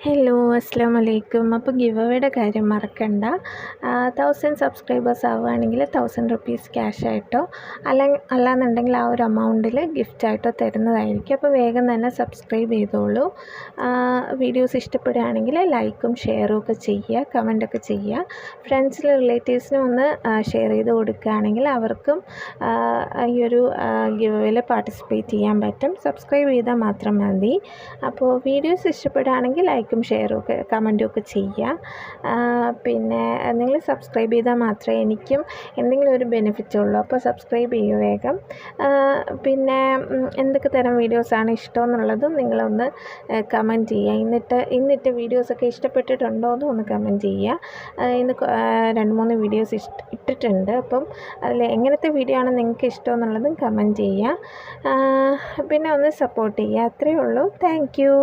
Hello അസ്സാം വലൈക്കും. അപ്പോൾ ഗിവ് അവേയുടെ കാര്യം മറക്കണ്ട. 1000 സബ്സ്ക്രൈബേഴ്സ് ആവുകയാണെങ്കിൽ 1000 റുപ്പീസ് ക്യാഷ് ആയിട്ടോ അല്ലാന്നുണ്ടെങ്കിൽ ആ ഒരു എമൗണ്ടിൽ ഗിഫ്റ്റായിട്ടോ തരുന്നതായിരിക്കും. അപ്പോൾ വേഗം തന്നെ സബ്സ്ക്രൈബ് ചെയ്തോളൂ. വീഡിയോസ് ഇഷ്ടപ്പെടുകയാണെങ്കിൽ ലൈക്കും ഷെയറും ഒക്കെ ചെയ്യുക, കമൻറ്റൊക്കെ ചെയ്യുക. ഫ്രണ്ട്സിലും റിലേറ്റീവ്സിനും ഒന്ന് ഷെയർ ചെയ്ത് കൊടുക്കുകയാണെങ്കിൽ അവർക്കും ഈ ഒരു ഗിവ് അവേയിൽ പാർട്ടിസിപ്പേറ്റ് ചെയ്യാൻ പറ്റും. സബ്സ്ക്രൈബ് ചെയ്താൽ മാത്രം മതി. അപ്പോൾ വീഡിയോസ് ഇഷ്ടപ്പെടുകയാണെങ്കിൽ ലൈക്കും ഷെയറും ഒക്കെ കമൻറ്റും ഒക്കെ ചെയ്യുക. പിന്നെ നിങ്ങൾ സബ്സ്ക്രൈബ് ചെയ്താൽ മാത്രമേ എനിക്കും എന്തെങ്കിലും ഒരു ബെനിഫിറ്റ് ഉള്ളൂ. അപ്പോൾ സബ്സ്ക്രൈബ് ചെയ്യൂ വേഗം. പിന്നെ എന്തൊക്കെ തരം വീഡിയോസാണ് ഇഷ്ടമെന്നുള്ളതും നിങ്ങളൊന്ന് കമൻറ്റ് ചെയ്യുക. ഇന്നിട്ട് വീഡിയോസൊക്കെ ഇഷ്ടപ്പെട്ടിട്ടുണ്ടോ എന്ന് ഒന്ന് കമൻറ്റ് ചെയ്യുക. ഇന്ന് 2-3 വീഡിയോസ് ഇട്ടിട്ടുണ്ട്. അപ്പം അതിൽ എങ്ങനത്തെ വീഡിയോ ആണ് നിങ്ങൾക്ക് ഇഷ്ടമെന്നുള്ളതും കമൻറ്റ് ചെയ്യുക. പിന്നെ ഒന്ന് സപ്പോർട്ട് ചെയ്യുക. അത്രയേ ഉള്ളൂ. Thank you.